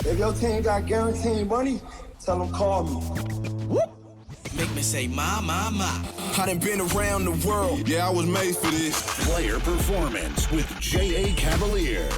If your team got guaranteed money, tell them call me. Whoop. Make me say, my. I done been around the world. Yeah, I was made for this. Player Performance with J.A. Cavalier.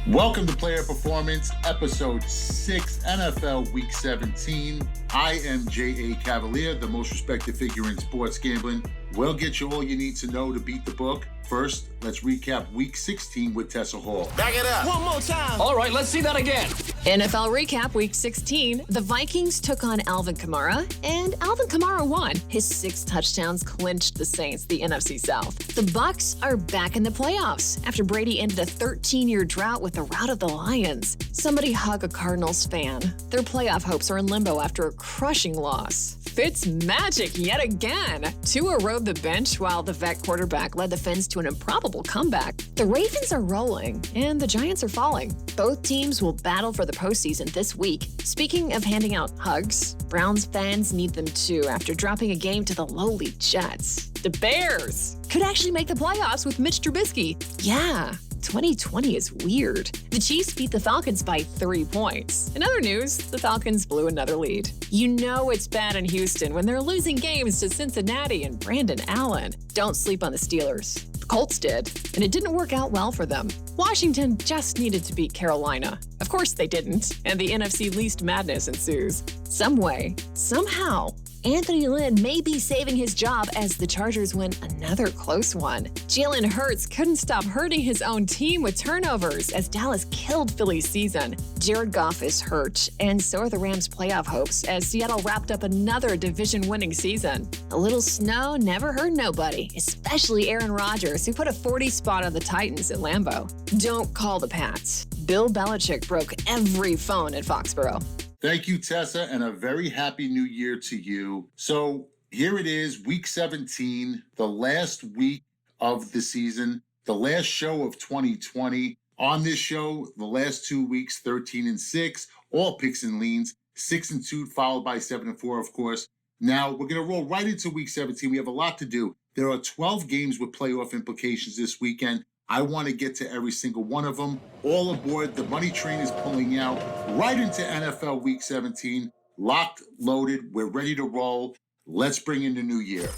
Welcome to Player Performance, Episode 6, NFL Week 17. I am J.A. Cavalier, the most respected figure in sports gambling. We'll get you all you need to know to beat the book. First, let's recap Week 16 with Tessa Hall. Back it up. One more time. All right, let's see that again. NFL recap Week 16. The Vikings took on Alvin Kamara, and Alvin Kamara won. His 6 touchdowns clinched the Saints the NFC South. The Bucs are back in the playoffs after Brady ended a 13-year drought with the rout of the Lions. Somebody hug a Cardinals fan. Their playoff hopes are in limbo after a crushing loss. Fitz magic yet again. Tua rode the bench while the vet quarterback led the Fins to an improbable comeback. The Ravens are rolling, and the Giants are falling. Both teams will battle for the postseason this week. Speaking of handing out hugs, Browns fans need them too after dropping a game to the lowly Jets. The Bears could actually make the playoffs with Mitch Trubisky. Yeah. 2020 is weird. The Chiefs beat the Falcons by 3 points. In other news, the Falcons blew another lead. You know it's bad in Houston when they're losing games to Cincinnati and Brandon Allen. Don't sleep on the Steelers. The Colts did, and it didn't work out well for them. Washington just needed to beat Carolina. Of course they didn't, and the NFC least madness ensues. Some way, somehow, Anthony Lynn may be saving his job as the Chargers win another close one. Jalen Hurts couldn't stop hurting his own team with turnovers as Dallas killed Philly's season. Jared Goff is hurt, and so are the Rams' playoff hopes as Seattle wrapped up another division-winning season. A little snow never hurt nobody, especially Aaron Rodgers, who put a 40 spot on the Titans at Lambeau. Don't call the Pats. Bill Belichick broke every phone at Foxborough. Thank you, Tessa, and a very happy new year to you. So here it is, Week 17, the last week of the season, the last show of 2020. On this show, the last 2 weeks, 13-6, all picks and leans, 6-2, followed by 7-4, of course. Now, we're going to roll right into Week 17. We have a lot to do. There are 12 games with playoff implications this weekend. I want to get to every single one of them. All aboard. The money train is pulling out right into NFL Week 17. Locked, loaded. We're ready to roll. Let's bring in the new year.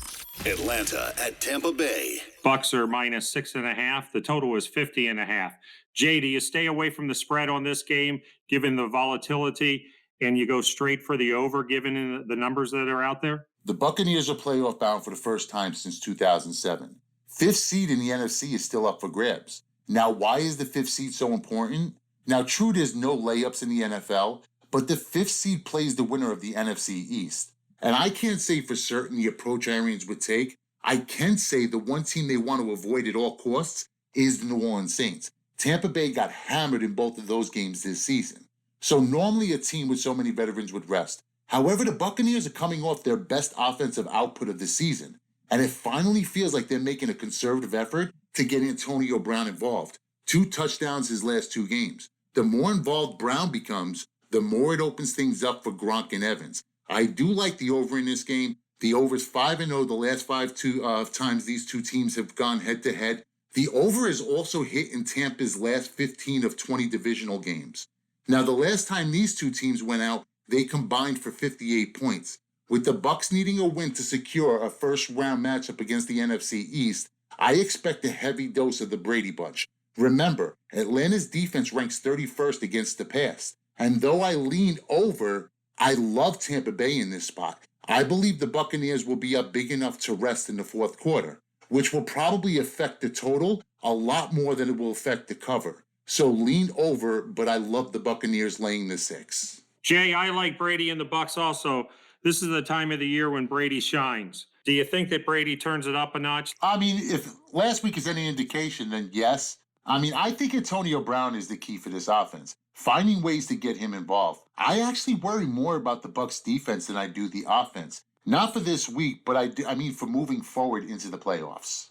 Atlanta at Tampa Bay. Bucks are minus 6.5. The total is 50.5. Jay, do you stay away from the spread on this game, given the volatility, and you go straight for the over, given the numbers that are out there? The Buccaneers are playoff bound for the first time since 2007. 5th seed in the NFC is still up for grabs. Now, why is the 5th seed so important? Now, true, there's no layups in the NFL, but the 5th seed plays the winner of the NFC East. And I can't say for certain the approach Arians would take. I can say the one team they want to avoid at all costs is the New Orleans Saints. Tampa Bay got hammered in both of those games this season. So normally a team with so many veterans would rest. However, the Buccaneers are coming off their best offensive output of the season. And it finally feels like they're making a conservative effort to get Antonio Brown involved. 2 touchdowns his last 2 games. The more involved Brown becomes, the more it opens things up for Gronk and Evans. I do like the over in this game. The over's 5-0 the last 5 times these two teams have gone head-to-head. The over is also hit in Tampa's last 15 of 20 divisional games. Now, the last time these two teams went out, they combined for 58 points. With the Bucs needing a win to secure a first-round matchup against the NFC East, I expect a heavy dose of the Brady Bunch. Remember, Atlanta's defense ranks 31st against the pass. And though I lean over, I love Tampa Bay in this spot. I believe the Buccaneers will be up big enough to rest in the fourth quarter, which will probably affect the total a lot more than it will affect the cover. So lean over, but I love the Buccaneers laying the 6. Jay, I like Brady and the Bucs also. This is the time of the year when Brady shines. Do you think that Brady turns it up a notch? I mean, if last week is any indication, then yes. I mean, I think Antonio Brown is the key for this offense. Finding ways to get him involved. I actually worry more about the Bucs defense than I do the offense. Not for this week, but I mean for moving forward into the playoffs.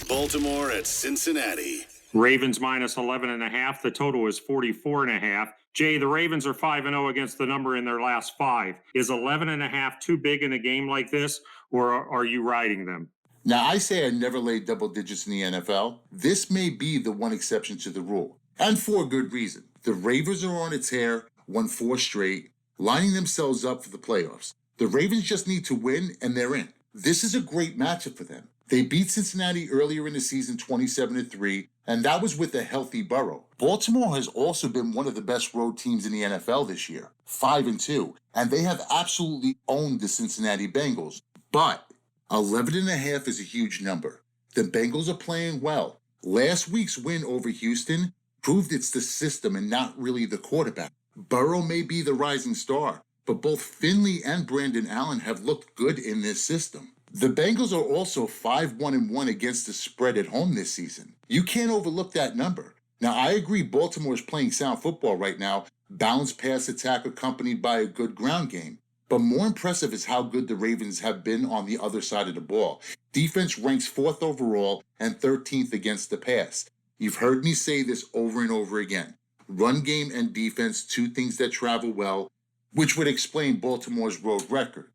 Baltimore at Cincinnati. Ravens minus 11.5. The total is 44.5. Jay, the Ravens are 5-0 against the number in their last 5. Is 11.5 too big in a game like this, or are you riding them? Now, I say I never laid double digits in the NFL. This may be the one exception to the rule, and for a good reason. The Ravens are on a tear. won 4 straight, lining themselves up for the playoffs. The Ravens just need to win, and they're in. This is a great matchup for them. They beat Cincinnati earlier in the season 27-3, and that was with a healthy Burrow. Baltimore has also been one of the best road teams in the NFL this year, 5-2, and they have absolutely owned the Cincinnati Bengals. But 11.5 is a huge number. The Bengals are playing well. Last week's win over Houston proved it's the system and not really the quarterback. Burrow may be the rising star, but both Finley and Brandon Allen have looked good in this system. The Bengals are also 5-1-1 against the spread at home this season. You can't overlook that number. Now, I agree Baltimore is playing sound football right now, balanced pass attack accompanied by a good ground game. But more impressive is how good the Ravens have been on the other side of the ball. Defense ranks 4th overall and 13th against the pass. You've heard me say this over and over again. Run game and defense, 2 things that travel well, which would explain Baltimore's road record.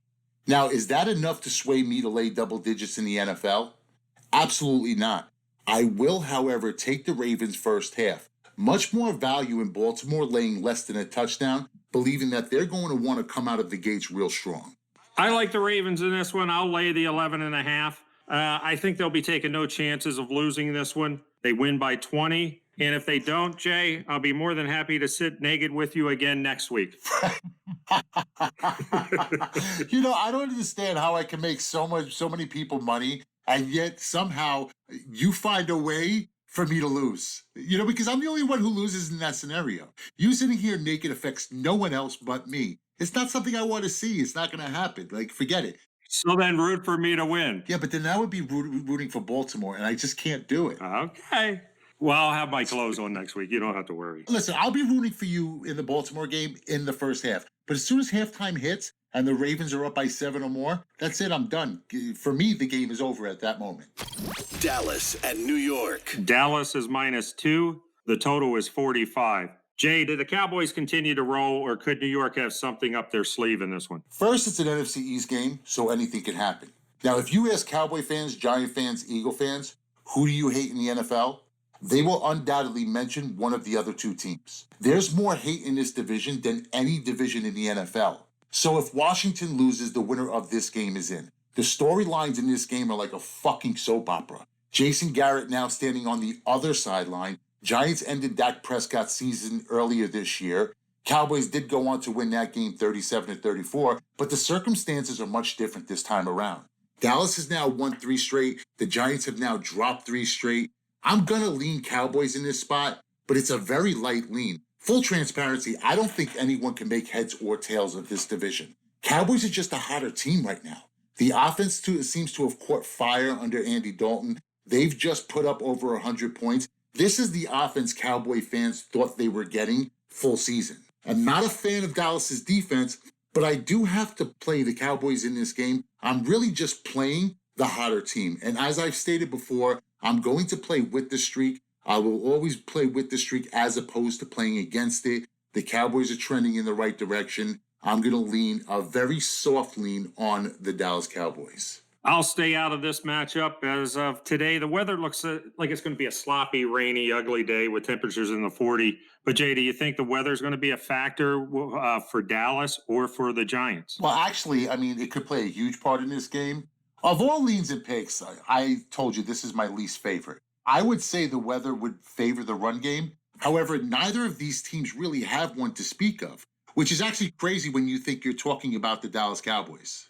Now, is that enough to sway me to lay double digits in the NFL? Absolutely not. I will, however, take the Ravens first half. Much more value in Baltimore laying less than a touchdown, believing that they're going to want to come out of the gates real strong. I like the Ravens in this one. I'll lay the 11.5. I think they'll be taking no chances of losing this one. They win by 20. And if they don't, Jay, I'll be more than happy to sit naked with you again next week. I don't understand how I can make so many people money, and yet somehow you find a way for me to lose. Because I'm the only one who loses in that scenario. You sitting here naked affects no one else but me. It's not something I want to see. It's not going to happen. Forget it. So then root for me to win. Yeah, but then that would be rooting for Baltimore, and I just can't do it. Okay. Well, I'll have my clothes on next week. You don't have to worry. Listen, I'll be rooting for you in the Baltimore game in the first half. But as soon as halftime hits and the Ravens are up by 7 or more, that's it. I'm done. For me, the game is over at that moment. Dallas and New York. Dallas is -2. The total is 45. Jay, did the Cowboys continue to roll, or could New York have something up their sleeve in this one? First, it's an NFC East game, so anything can happen. Now, if you ask Cowboy fans, Giant fans, Eagle fans, who do you hate in the NFL? They will undoubtedly mention one of the other 2 teams. There's more hate in this division than any division in the NFL. So if Washington loses, the winner of this game is in. The storylines in this game are like a fucking soap opera. Jason Garrett now standing on the other sideline. Giants ended Dak Prescott's season earlier this year. Cowboys did go on to win that game 37-34, but the circumstances are much different this time around. Dallas has now won 3 straight. The Giants have now dropped 3 straight. I'm going to lean Cowboys in this spot, but it's a very light lean. Full transparency, I don't think anyone can make heads or tails of this division. Cowboys are just a hotter team right now. The offense seems to have caught fire under Andy Dalton. They've just put up over 100 points. This is the offense Cowboy fans thought they were getting full season. I'm not a fan of Dallas's defense, but I do have to play the Cowboys in this game. I'm really just playing the hotter team. And as I've stated before, I'm going to play with the streak. I will always play with the streak as opposed to playing against it. The Cowboys are trending in the right direction. I'm going to lean a very soft lean on the Dallas Cowboys. I'll stay out of this matchup. As of today, the weather looks like it's going to be a sloppy, rainy, ugly day with temperatures in the 40. But, Jay, do you think the weather is going to be a factor for Dallas or for the Giants? Well, actually, it could play a huge part in this game. Of all leans and picks, I told you this is my least favorite. I would say the weather would favor the run game. However, neither of these teams really have one to speak of, which is actually crazy when you think you're talking about the Dallas Cowboys.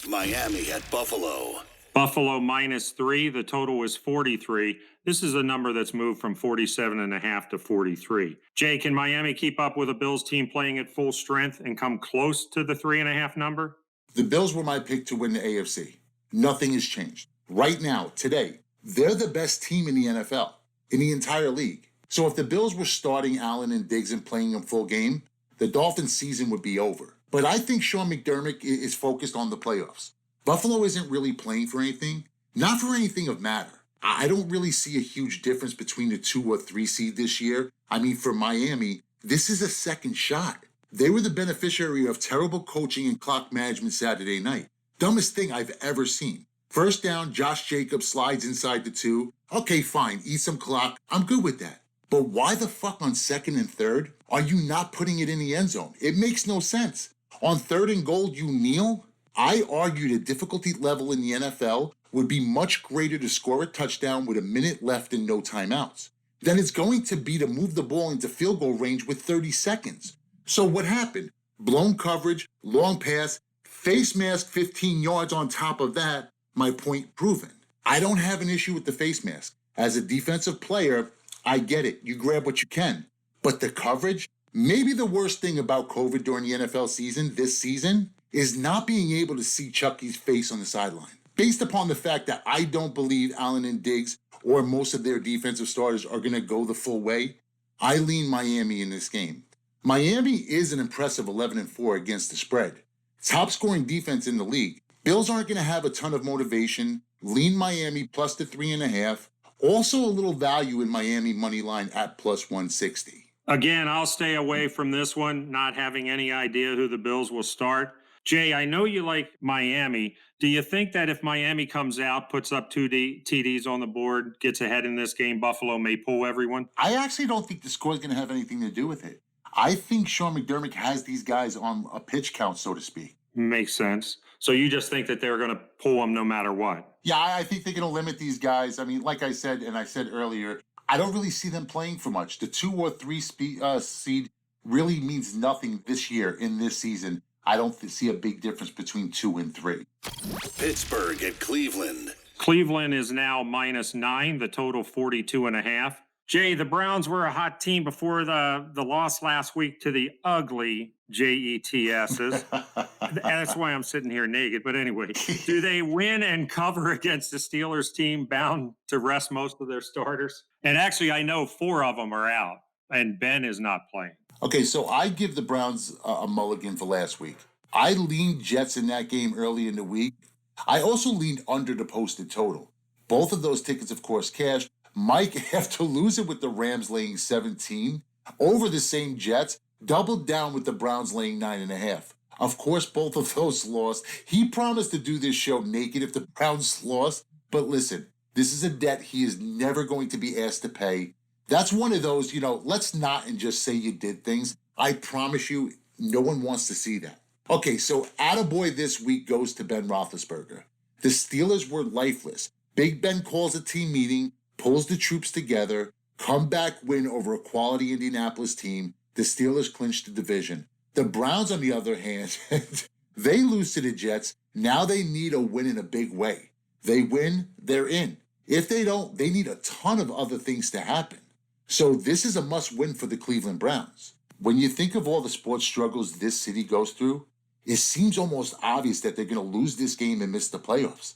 Miami at Buffalo. Buffalo -3. The total is 43. This is a number that's moved from 47.5 to 43. Jay, can Miami keep up with a Bills team playing at full strength and come close to the 3.5 number? The Bills were my pick to win the AFC. Nothing has changed. Right now, today, they're the best team in the NFL, in the entire league. So if the Bills were starting Allen and Diggs and playing them full game, the Dolphins' season would be over. But I think Sean McDermott is focused on the playoffs. Buffalo isn't really playing for anything, not for anything of matter. I don't really see a huge difference between the 2 or 3 seed this year. For Miami, this is a second shot. They were the beneficiary of terrible coaching and clock management Saturday night. Dumbest thing I've ever seen. First down, Josh Jacobs slides inside the 2. Okay, fine, eat some clock. I'm good with that. But why the fuck on 2nd and 3rd are you not putting it in the end zone? It makes no sense. On 3rd and goal, you kneel? I argue the difficulty level in the NFL would be much greater to score a touchdown with a minute left and no timeouts than it's going to be to move the ball into field goal range with 30 seconds. So what happened? Blown coverage, long pass, face mask 15 yards on top of that, my point proven. I don't have an issue with the face mask. As a defensive player, I get it. You grab what you can. But the coverage, maybe the worst thing about COVID during the NFL season this season is not being able to see Chucky's face on the sideline. Based upon the fact that I don't believe Allen and Diggs or most of their defensive starters are going to go the full way, I lean Miami in this game. Miami is an impressive 11-4 against the spread. Top scoring defense in the league. Bills aren't going to have a ton of motivation. Lean Miami plus the 3.5. Also a little value in Miami money line at plus 160. Again, I'll stay away from this one, not having any idea who the Bills will start. Jay, I know you like Miami. Do you think that if Miami comes out, puts up 2 TDs on the board, gets ahead in this game, Buffalo may pull everyone? I actually don't think the score is going to have anything to do with it. I think Sean McDermott has these guys on a pitch count, so to speak. Makes sense. So you just think that they're going to pull them no matter what? Yeah, I think they're going to limit these guys. I mean, like I said, and I said earlier, I don't really see them playing for much. The 2 or 3 seed really means nothing this year in this season. I don't see a big difference between 2 and 3. Pittsburgh at Cleveland. Cleveland is now -9, the total 42.5. Jay, the Browns were a hot team before the loss last week to the ugly Jets's. That's why I'm sitting here naked. But anyway, do they win and cover against the Steelers team bound to rest most of their starters? And actually, I know 4 of them are out, and Ben is not playing. Okay, so I give the Browns a mulligan for last week. I leaned Jets in that game early in the week. I also leaned under the posted total. Both of those tickets, of course, cashed. Mike, after losing with the Rams laying 17 over the same Jets, doubled down with the Browns laying 9.5. Of course, both of those lost. He promised to do this show naked if the Browns lost. But listen, this is a debt he is never going to be asked to pay. That's one of those, let's not and just say you did things. I promise you, no one wants to see that. Okay, so attaboy this week goes to Ben Roethlisberger. The Steelers were lifeless. Big Ben calls a team meeting, pulls the troops together, comeback win over a quality Indianapolis team. The Steelers clinched the division. The Browns, on the other hand, they lose to the Jets. Now they need a win in a big way. They win, they're in. If they don't, they need a ton of other things to happen. So this is a must-win for the Cleveland Browns. When you think of all the sports struggles this city goes through, it seems almost obvious that they're going to lose this game and miss the playoffs.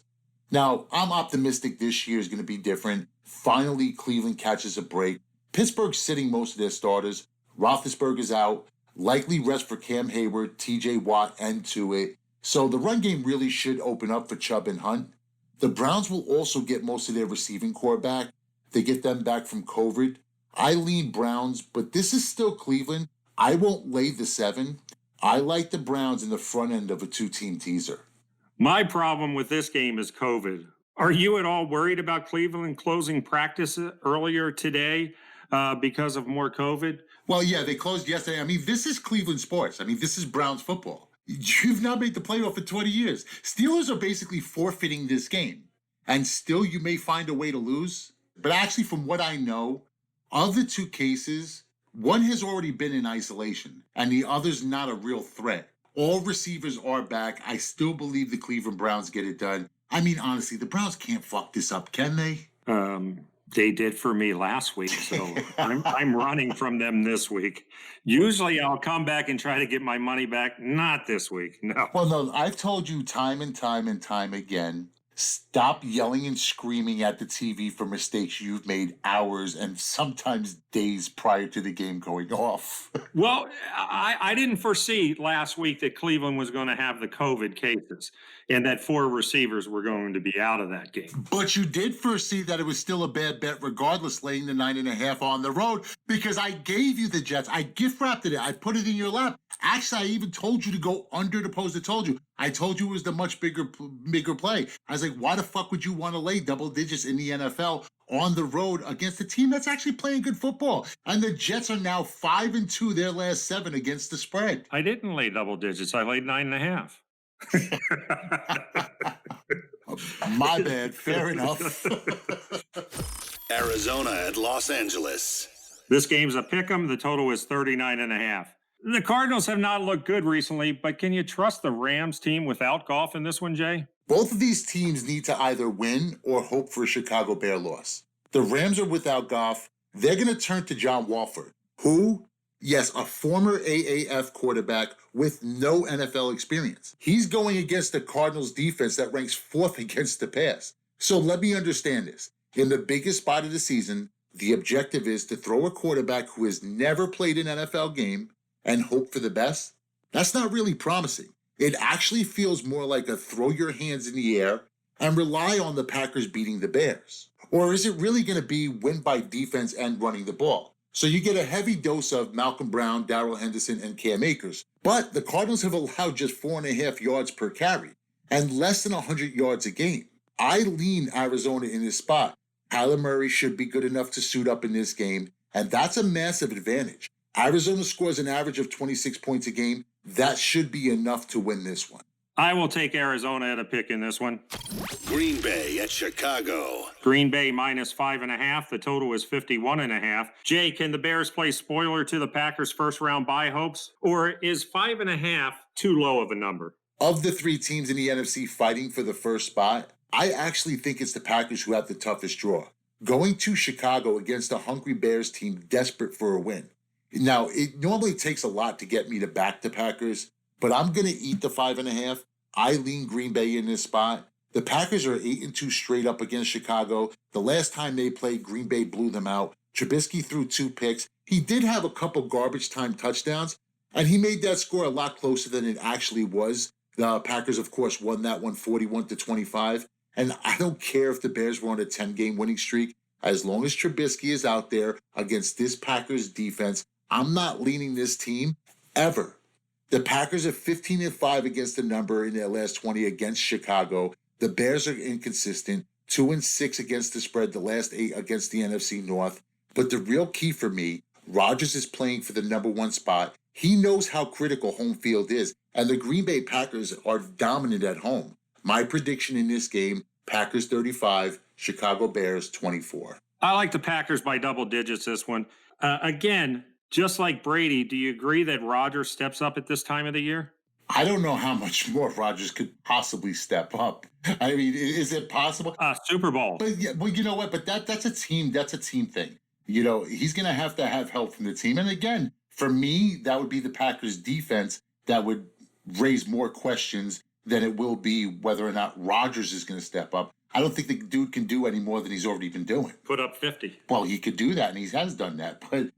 Now, I'm optimistic this year is going to be different. Finally, Cleveland catches a break. Pittsburgh's sitting most of their starters. Roethlisberger's out. Likely rest for Cam Hayward, TJ Watt, and Tuitt. So the run game really should open up for Chubb and Hunt. The Browns will also get most of their receiving core back. They get them back from COVID. I lean Browns, but this is still Cleveland. I won't lay the 7. I like the Browns in the front end of a 2-team teaser. My problem with this game is COVID. Are you at all worried about Cleveland closing practice earlier today because of more COVID? Well, yeah, they closed yesterday. I mean, this is Cleveland sports. I mean, this is Browns football. You've now made the playoff for 20 years. Steelers are basically forfeiting this game. And still, you may find a way to lose. But actually, from what I know, of the 2 cases, one has already been in isolation, and the other's not a real threat. All receivers are back. I still believe the Cleveland Browns get it done. I mean, honestly, the Browns can't fuck this up, can they? They did for me last week, so I'm running from them this week. Usually I'll come back and try to get my money back. Not this week, no. Well, no, I've told you time and time and time again, stop yelling and screaming at the TV for mistakes you've made hours and sometimes days prior to the game going off. Well, I didn't foresee last week that Cleveland was going to have the COVID cases and that 4 receivers were going to be out of that game. But you did foresee that it was still a bad bet regardless, laying the 9.5 on the road, because I gave you the Jets. I gift wrapped it. I put it in your lap. Actually, I even told you to go under the post. I told you it was the much bigger play. I was like, why the fuck would you want to lay double digits in the NFL on the road against a team that's actually playing good football? And the Jets are now 5-2 their last 7 against the spread. I didn't lay double digits. I laid 9.5. My bad. Fair enough. Arizona at Los Angeles. This game's a pick'em. The total is 39.5. The Cardinals have not looked good recently, but can you trust the Rams team without Goff in this one, Jay? Both of these teams need to either win or hope for a Chicago Bear loss. The Rams are without Goff. They're going to turn to John Wolford, who, yes, a former AAF quarterback with no NFL experience. He's going against the Cardinals defense that ranks 4th against the pass. So let me understand this. In the biggest spot of the season, the objective is to throw a quarterback who has never played an NFL game and hope for the best. That's not really promising. It actually feels more like a throw your hands in the air and rely on the Packers beating the Bears. Or is it really going to be win by defense and running the ball? So you get a heavy dose of Malcolm Brown, Darrell Henderson, and Cam Akers. But the Cardinals have allowed just 4.5 yards per carry and less than 100 yards a game. I lean Arizona in this spot. Kyler Murray should be good enough to suit up in this game, and that's a massive advantage. Arizona scores an average of 26 points a game. That should be enough to win this one. I will take Arizona at a pick in this one. Green Bay at Chicago. Green Bay minus 5.5. The total is 51.5. Jay, can the Bears play spoiler to the Packers' first-round bye hopes? Or is 5.5 too low of a number? Of the 3 teams in the NFC fighting for the first spot, I actually think it's the Packers who have the toughest draw. Going to Chicago against a hungry Bears team desperate for a win. Now, it normally takes a lot to get me to back the Packers, but I'm going to eat the 5.5. I lean Green Bay in this spot. The Packers are 8-2 straight up against Chicago. The last time they played, Green Bay blew them out. Trubisky threw 2 picks. He did have a couple garbage time touchdowns, and he made that score a lot closer than it actually was. The Packers, of course, won that one 41-25. And I don't care if the Bears were on a 10-game winning streak. As long as Trubisky is out there against this Packers defense, I'm not leaning this team ever. The Packers are 15-5 against the number in their last 20 against Chicago. The Bears are inconsistent, 2-6 against the spread, the last 8 against the NFC North. But the real key for me, Rodgers is playing for the number 1 spot. He knows how critical home field is, and the Green Bay Packers are dominant at home. My prediction in this game, Packers 35, Chicago Bears 24. I like the Packers by double digits this one. Again, just like Brady, do you agree that Rodgers steps up at this time of the year? I don't know how much more Rodgers could possibly step up. I mean, is it possible? Super Bowl. But yeah, well, you know what? But that's a team thing. You know, he's going to have help from the team. And again, for me, that would be the Packers defense that would raise more questions than it will be whether or not Rodgers is going to step up. I don't think the dude can do any more than he's already been doing. Put up 50. Well, he could do that, and he has done that. But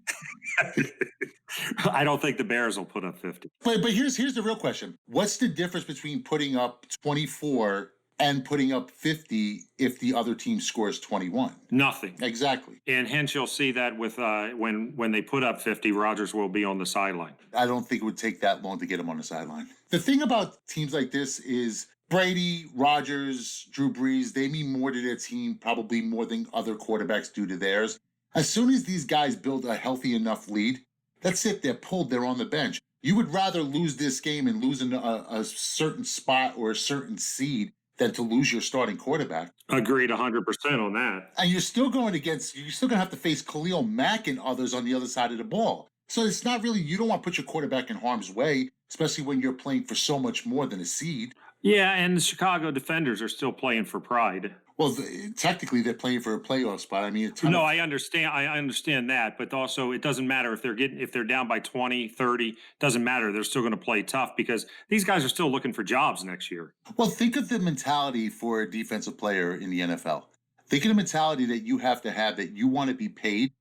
I don't think the Bears will put up 50. But here's the real question. What's the difference between putting up 24 and putting up 50 if the other team scores 21? Nothing. Exactly. And hence you'll see that with when they put up 50, Rodgers will be on the sideline. I don't think it would take that long to get him on the sideline. The thing about teams like this is Brady, Rodgers, Drew Brees, they mean more to their team, probably more than other quarterbacks do to theirs. As soon as these guys build a healthy enough lead, that's it. They're pulled. They're on the bench. You would rather lose this game and lose a certain spot or a certain seed than to lose your starting quarterback. Agreed 100% on that. And you're still going to have to face Khalil Mack and others on the other side of the ball. So it's not really, you don't want to put your quarterback in harm's way, especially when you're playing for so much more than a seed. Yeah, and the Chicago Defenders are still playing for pride. Well, technically, they're playing for a playoff spot. I mean, I understand that, but also it doesn't matter if they're down by 20, 30, doesn't matter. They're still going to play tough because these guys are still looking for jobs next year. Well, think of the mentality for a defensive player in the NFL. Think of the mentality that you have to have, that you want to be paid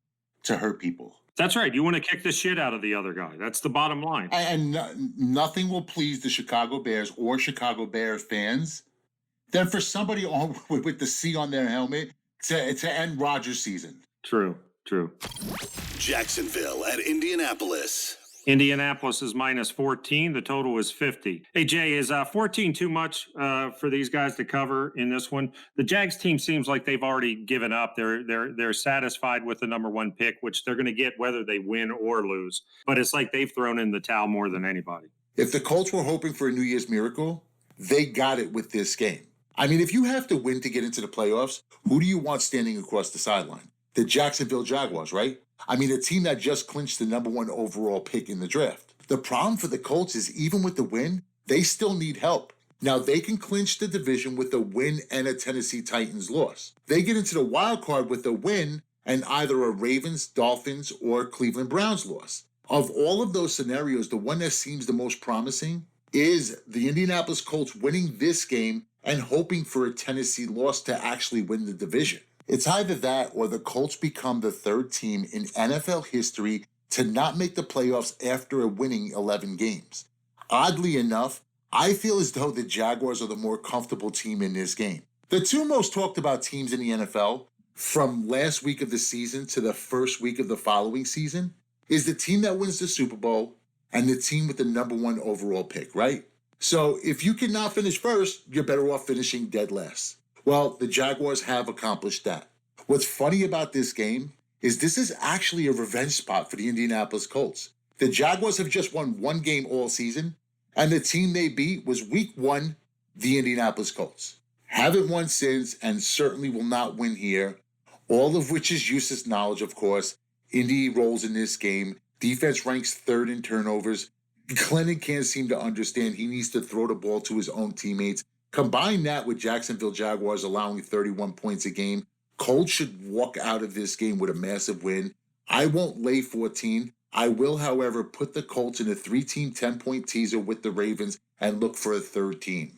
to hurt people. That's right. You want to kick the shit out of the other guy. That's the bottom line. And nothing will please the Chicago Bears or Chicago Bears fans than for somebody with the C on their helmet to end Rodgers' season. True. Jacksonville at Indianapolis. Indianapolis is minus 14. The total is 50. Hey, Jay, is 14 too much for these guys to cover in this one? The Jags team seems like they've already given up. They're satisfied with the number one pick, which they're going to get whether they win or lose. But it's like they've thrown in the towel more than anybody. If the Colts were hoping for a New Year's miracle, they got it with this game. I mean, if you have to win to get into the playoffs, who do you want standing across the sideline? The Jacksonville Jaguars, right? I mean, a team that just clinched the number one overall pick in the draft. The problem for the Colts is even with the win, they still need help. Now, they can clinch the division with a win and a Tennessee Titans loss. They get into the wild card with a win and either a Ravens, Dolphins, or Cleveland Browns loss. Of all of those scenarios, the one that seems the most promising is the Indianapolis Colts winning this game and hoping for a Tennessee loss to actually win the division. It's either that or the Colts become the third team in NFL history to not make the playoffs after winning 11 games. Oddly enough, I feel as though the Jaguars are the more comfortable team in this game. The two most talked about teams in the NFL from last week of the season to the first week of the following season is the team that wins the Super Bowl and the team with the number one overall pick, right? So if you cannot finish first, you're better off finishing dead last. Well, the Jaguars have accomplished that. What's funny about this game is this is actually a revenge spot for the Indianapolis Colts. The Jaguars have just won one game all season, and the team they beat was week one, the Indianapolis Colts. Haven't won since and certainly will not win here, all of which is useless knowledge, of course. Indy rolls in this game. Defense ranks third in turnovers. Glennon can't seem to understand he needs to throw the ball to his own teammates. Combine that with Jacksonville Jaguars allowing 31 points a game. Colts should walk out of this game with a massive win. I won't lay 14. I will, however, put the Colts in a 3-team 10-point teaser with the Ravens and look for a third team.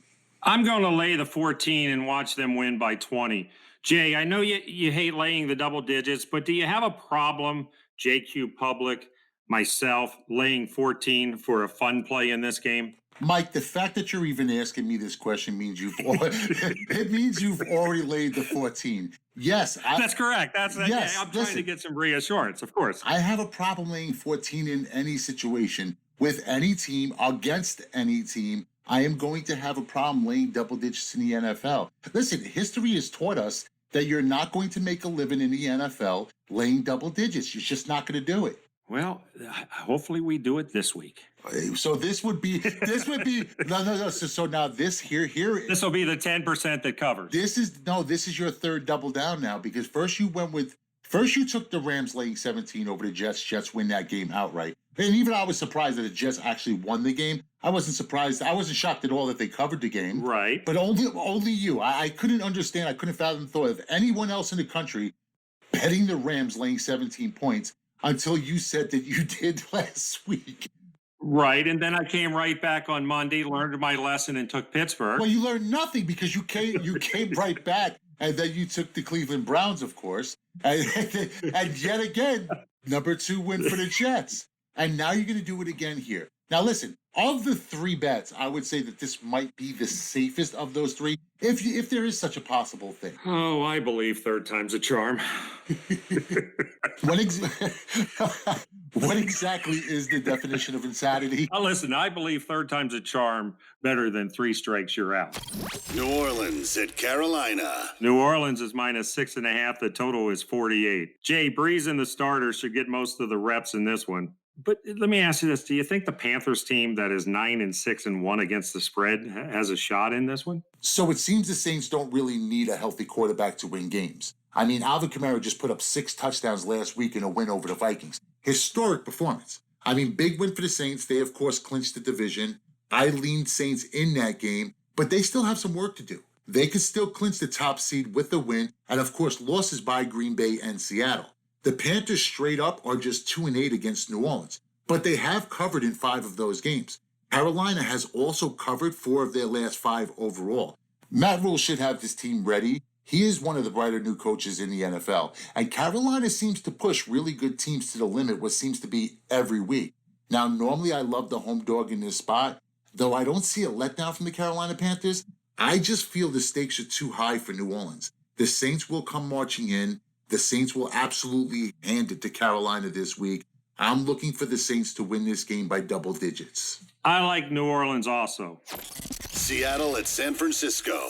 I'm going to lay the 14 and watch them win by 20. Jay, I know you hate laying the double digits, but do you have a problem, JQ Public, myself, laying 14 for a fun play in this game? Mike, the fact that you're even asking me this question means it means you've already laid the 14. Yes. That's correct. Yes, I'm trying to get some reassurance, of course. I have a problem laying 14 in any situation with any team against any team. I am going to have a problem laying double digits in the NFL. Listen, history has taught us that you're not going to make a living in the NFL laying double digits. You're just not going to do it. Well, hopefully we do it this week. So this would be no. So now this here. This will be the 10% that covers. This is your third double down now, because first you took the Rams laying 17 over the Jets. Jets win that game outright. And even I was surprised that the Jets actually won the game. I wasn't surprised. I wasn't shocked at all that they covered the game. Right. But only you. I couldn't understand. I couldn't fathom the thought of anyone else in the country betting the Rams laying 17 points until you said that you did last week. Right, and then I came right back on Monday, learned my lesson, and took Pittsburgh. Well, you learned nothing because you came right back, and then you took the Cleveland Browns, of course, and yet again, number 2 win for the Jets. And now you're going to do it again here. Now, listen, of the 3 bets, I would say that this might be the safest of those 3, if there is such a possible thing. Oh, I believe third time's a charm. What exactly is the definition of insanity? Listen, I believe third time's a charm better than 3 strikes, you're out. New Orleans at Carolina. New Orleans is minus 6.5. The total is 48. Jay, Breeze and the starters should get most of the reps in this one. But let me ask you this. Do you think the Panthers team that is 9-6-1 against the spread has a shot in this one? So it seems the Saints don't really need a healthy quarterback to win games. I mean, Alvin Kamara just put up 6 touchdowns last week in a win over the Vikings. Historic performance. I mean, big win for the Saints. They, of course, clinched the division. I leaned Saints in that game, but they still have some work to do. They could still clinch the top seed with the win, and, of course, losses by Green Bay and Seattle. The Panthers straight up are just 2-8 against New Orleans, but they have covered in 5 of those games. Carolina has also covered 4 of their last 5 overall. Matt Rule should have this team ready. He is one of the brighter new coaches in the NFL, and Carolina seems to push really good teams to the limit, what seems to be every week. Now, normally I love the home dog in this spot, though I don't see a letdown from the Carolina Panthers. I just feel the stakes are too high for New Orleans. The Saints will come marching in. The Saints will absolutely hand it to Carolina this week. I'm looking for the Saints to win this game by double digits. I like New Orleans also. Seattle at San Francisco.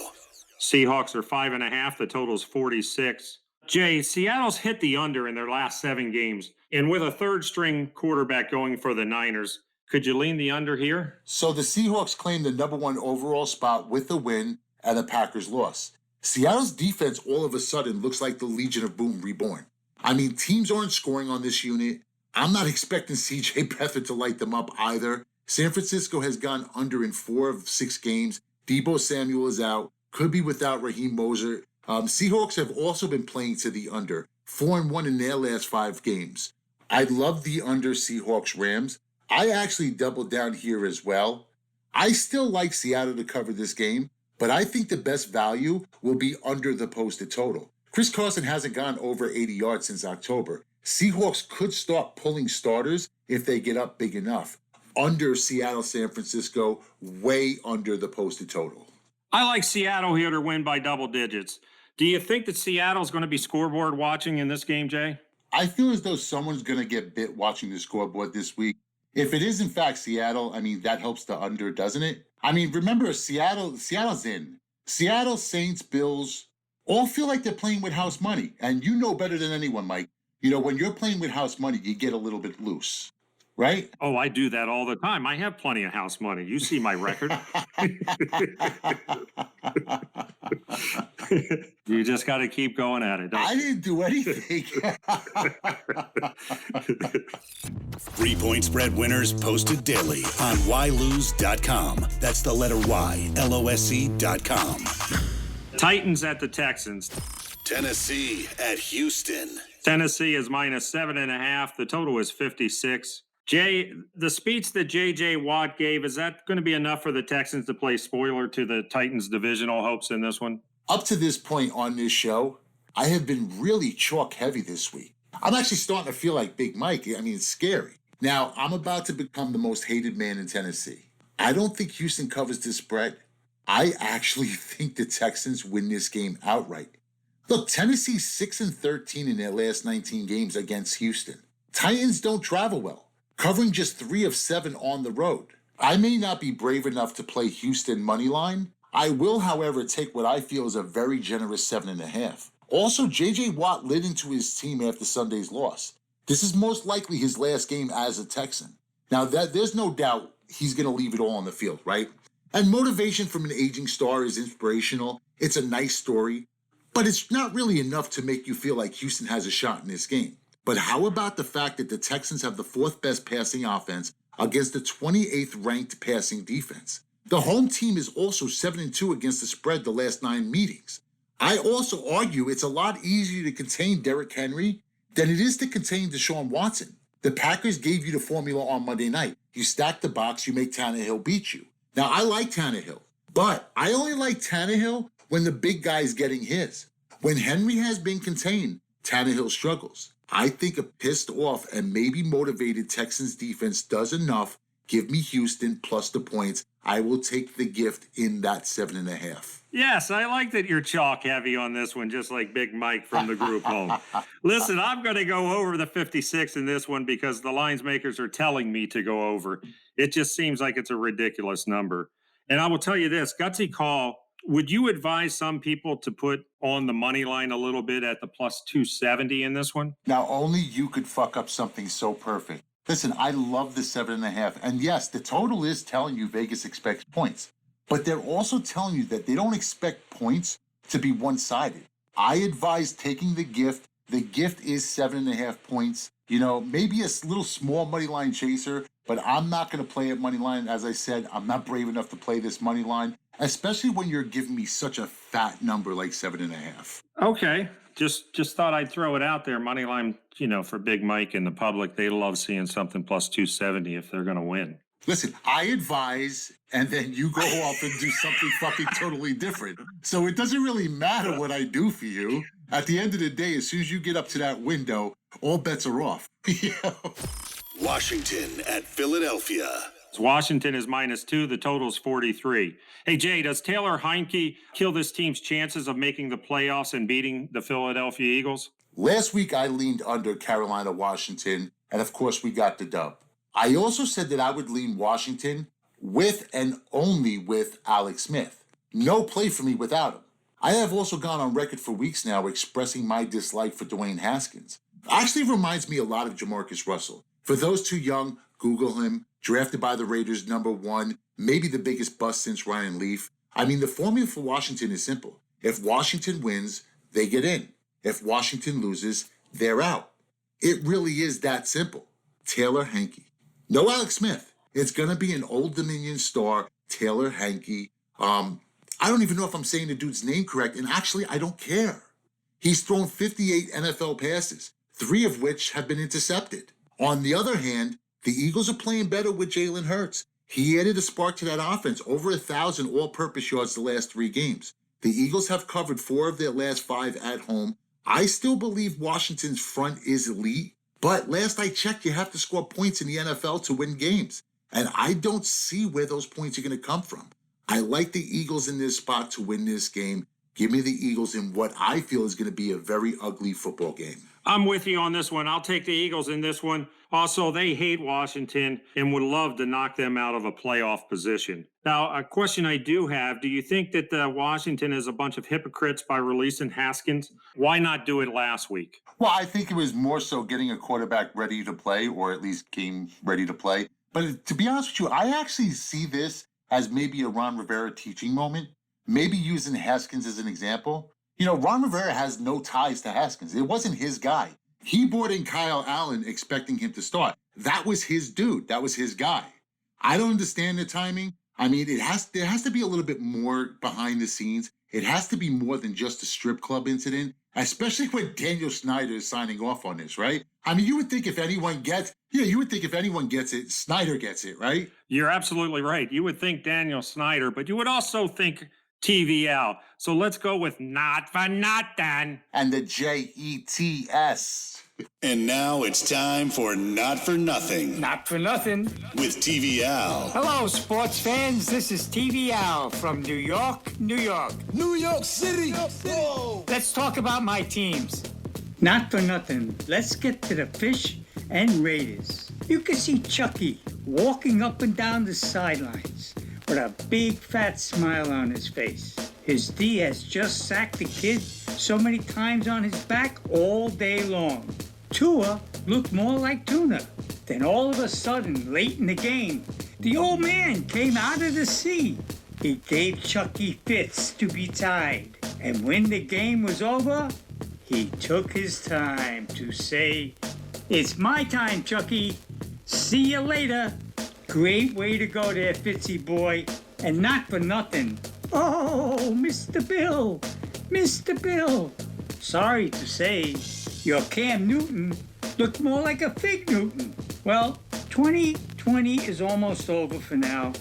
Seahawks are 5.5. The total is 46. Jay, Seattle's hit the under in their last 7 games. And with a third-string quarterback going for the Niners, could you lean the under here? So the Seahawks claim the number 1 overall spot with the win and the Packers loss. Seattle's defense all of a sudden looks like the Legion of Boom reborn. I mean, teams aren't scoring on this unit. I'm not expecting C.J. Beathard to light them up either. San Francisco has gone under in 4 of 6 games. Deebo Samuel is out. Could be without Raheem Mostert. Seahawks have also been playing to the under. 4-1 in their last 5 games. I love the under Seahawks Rams. I actually doubled down here as well. I still like Seattle to cover this game, but I think the best value will be under the posted total. Chris Carson hasn't gone over 80 yards since October. Seahawks could start pulling starters if they get up big enough. Under Seattle, San Francisco, way under the posted total. I like Seattle here to win by double digits. Do you think that Seattle's going to be scoreboard watching in this game, Jay? I feel as though someone's going to get bit watching the scoreboard this week. If it is, in fact, Seattle, I mean, that helps the under, doesn't it? I mean, remember, Seattle's in. Seattle, Saints, Bills, all feel like they're playing with house money. And you know better than anyone, Mike. You know, when you're playing with house money, you get a little bit loose, right? Oh, I do that all the time. I have plenty of house money. You see my record. You just got to keep going at it. I didn't do anything. 3-point spread winners posted daily on ylose.com. That's the letter Y, LOSC.com. Titans at the Texans. Tennessee at Houston. Tennessee is minus 7.5. The total is 56. Jay, the speech that J.J. Watt gave, is that going to be enough for the Texans to play spoiler to the Titans' divisional hopes in this one? Up to this point on this show, I have been really chalk heavy this week. I'm actually starting to feel like Big Mike. I mean, it's scary. Now, I'm about to become the most hated man in Tennessee. I don't think Houston covers this spread. I actually think the Texans win this game outright. Look, Tennessee's 6-13 in their last 19 games against Houston. Titans don't travel well, covering just 3 of 7 on the road. I may not be brave enough to play Houston money line. I will, however, take what I feel is a very generous 7.5. Also, J.J. Watt lit into his team after Sunday's loss. This is most likely his last game as a Texan. Now, there's no doubt he's going to leave it all on the field, right? And motivation from an aging star is inspirational. It's a nice story, but it's not really enough to make you feel like Houston has a shot in this game. But how about the fact that the Texans have the 4th best passing offense against the 28th ranked passing defense? The home team is also 7-2 against the spread the last 9 meetings. I also argue it's a lot easier to contain Derrick Henry than it is to contain Deshaun Watson. The Packers gave you the formula on Monday night. You stack the box, you make Tannehill beat you. Now, I like Tannehill, but I only like Tannehill when the big guy's getting his. When Henry has been contained, Tannehill struggles. I think a pissed off and maybe motivated Texans defense does enough. Give me Houston plus the points. I will take the gift in that 7.5. Yes, I like that you're chalk heavy on this one, just like Big Mike from the group home. Listen, I'm going to go over the 56 in this one because the lines makers are telling me to go over. It just seems like it's a ridiculous number. And I will tell you this, gutsy call, would you advise some people to put on the money line a little bit at the plus 270 in this one? Now, only you could fuck up something so perfect. Listen, I love the 7.5. And yes, the total is telling you Vegas expects points. But they're also telling you that they don't expect points to be one-sided. I advise taking the gift. The gift is 7.5 points. You know, maybe a little small money line chaser, but I'm not going to play at money line. As I said, I'm not brave enough to play this money line, especially when you're giving me such a fat number like 7.5. Okay. Just thought I'd throw it out there. Money line, you know, for Big Mike and the public, they love seeing something plus 270 if they're going to win. Listen, I advise, and then you go off and do something fucking totally different. So it doesn't really matter what I do for you. At the end of the day, as soon as you get up to that window, all bets are off. Washington at Philadelphia. Washington is -2. The total is 43. Hey, Jay, does Taylor Heineke kill this team's chances of making the playoffs and beating the Philadelphia Eagles? Last week, I leaned under Carolina, Washington And of course, we got the dub. I also said that I would lean Washington with and only with Alex Smith. No play for me without him. I have also gone on record for weeks now expressing my dislike for Dwayne Haskins. Actually reminds me a lot of Jamarcus Russell. For those too young, Google him. Drafted by the Raiders, #1, maybe the biggest bust since Ryan Leaf. I mean, the formula for Washington is simple. If Washington wins, they get in. If Washington loses, they're out. It really is that simple. Taylor Heinicke. No Alex Smith. It's going to be an Old Dominion star, Taylor Heinicke. I don't even know if I'm saying the dude's name correct, and actually, I don't care. He's thrown 58 NFL passes, 3 of which have been intercepted. On the other hand, the Eagles are playing better with Jalen Hurts. He added a spark to that offense, over 1,000 all-purpose yards the last 3 games. The Eagles have covered 4 of their last 5 at home. I still believe Washington's front is elite, but last I checked, you have to score points in the NFL to win games. And I don't see where those points are going to come from. I like the Eagles in this spot to win this game. Give me the Eagles in what I feel is going to be a very ugly football game. I'm with you on this one. I'll take the Eagles in this one. Also, they hate Washington and would love to knock them out of a playoff position. Now, a question I do have, do you think that Washington is a bunch of hypocrites by releasing Haskins? Why not do it last week? Well, I think it was more so getting a quarterback ready to play, or at least game ready to play. But to be honest with you, I actually see this as maybe a Ron Rivera teaching moment, maybe using Haskins as an example. You know, Ron Rivera has no ties to Haskins. It wasn't his guy. He brought in Kyle Allen expecting him to start. That was his dude. That was his guy. I don't understand the timing. I mean, there has to be a little bit more behind the scenes. It has to be more than just a strip club incident, especially when Daniel Snyder is signing off on this, right? I mean, you would think if anyone gets it, Snyder gets it, right? You're absolutely right. You would think Daniel Snyder, but you would also think TVL. So let's go with not for nothing. And the JETS. And now it's time for Not for Nothing Not for nothing. with TVL. Hello, sports fans. This is TVL from New York, New York. New York City. Whoa. Let's talk about my teams. Not for nothing. Let's get to the Fish and Raiders. You can see Chucky walking up and down the sidelines with a big fat smile on his face. His D has just sacked the kid so many times on his back all day long. Tua looked more like tuna. Then all of a sudden, late in the game, the old man came out of the sea. He gave Chucky fits to be tied. And when the game was over, he took his time to say, "It's my time, Chucky. See you later." Great way to go there, Fitzy boy. And not for nothing. Oh, Mr. Bill. Mr. Bill. Sorry to say, your Cam Newton looked more like a fig Newton. Well, 2020 is almost over for now.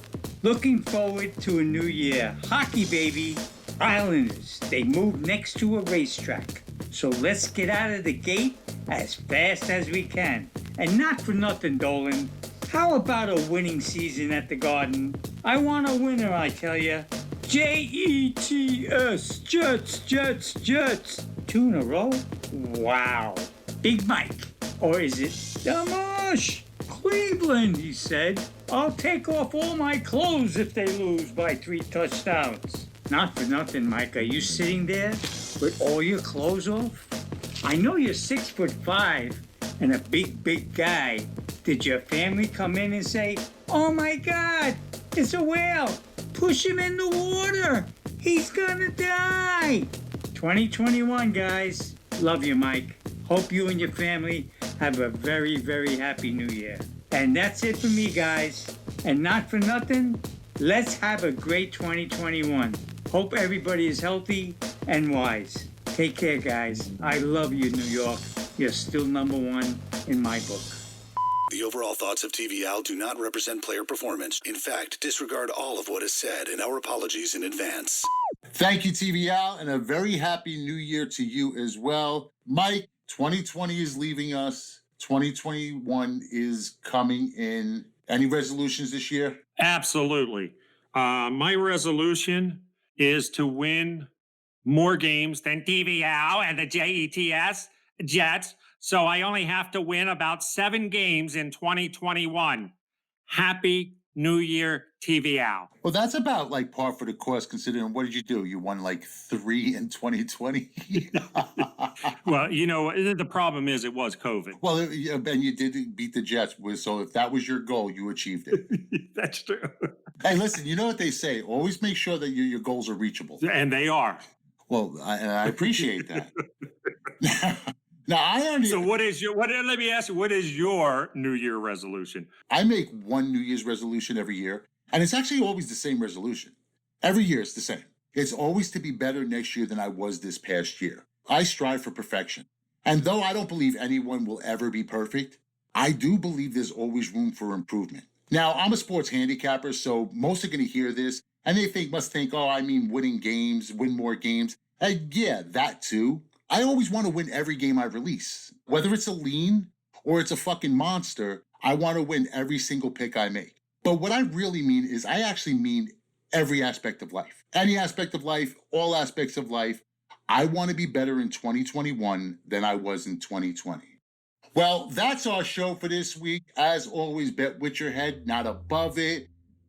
Looking forward to a new year. Hockey, baby. Islanders, they move next to a racetrack. So let's get out of the gate as fast as we can. And not for nothing, Dolan. How about a winning season at the Garden? I want a winner, I tell ya. JETS, Jets, Jets, Jets. 2 in a row? Wow. Big Mike. Or is it the Mush? Cleveland, he said. I'll take off all my clothes if they lose by 3 touchdowns. Not for nothing, Mike. Are you sitting there with all your clothes off? I know you're 6'5" and a big guy. Did your family come in and say, "Oh my God, it's a whale. Push him in the water. He's gonna die." 2021, guys. Love you, Mike. Hope you and your family have a very, very happy new year. And that's it for me, guys. And not for nothing, let's have a great 2021. Hope everybody is healthy and wise. Take care, guys. I love you, New York. You're still #1 in my book. The overall thoughts of TVL do not represent player performance. In fact, disregard all of what is said, and our apologies in advance. Thank you, TVL, and a very happy new year to you as well. Mike, 2020 is leaving us. 2021 is coming in. Any resolutions this year? Absolutely. My resolution is to win more games than TVL and the JETS, Jets, So I only have to win about 7 games in 2021. Happy New Year, TV Al. Well, that's about like par for the course, considering what did you do? You won like 3 in 2020. Well, you know, the problem is it was COVID. Well, and you did beat the Jets. So if that was your goal, you achieved it. That's true. Hey, listen, you know what they say? Always make sure that your goals are reachable. And they are. Well, I appreciate that. Now, So let me ask you, what is your New Year resolution? I make one New Year's resolution every year, and it's actually always the same resolution. Every year it's the same. It's always to be better next year than I was this past year. I strive for perfection. And though I don't believe anyone will ever be perfect, I do believe there's always room for improvement. Now, I'm a sports handicapper, so most are going to hear this, and they must think, oh, I mean winning games, win more games. And yeah, that too. I always want to win every game I release. Whether it's a lean or it's a fucking monster, I want to win every single pick I make. But what I really mean is I actually mean every aspect of life. Any aspect of life, all aspects of life. I want to be better in 2021 than I was in 2020. Well, that's our show for this week. As always, bet with your head, not above it.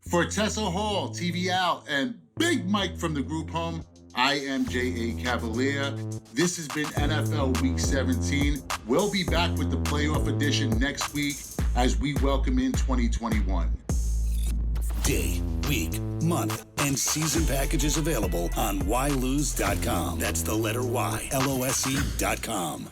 For Tessa Hall, TV Out, and Big Mike from the group home, I am J.A. Cavalier. This has been NFL Week 17. We'll be back with the playoff edition next week as we welcome in 2021. Day, week, month, and season packages available on ylose.com. That's the letter Y, LOSE.com.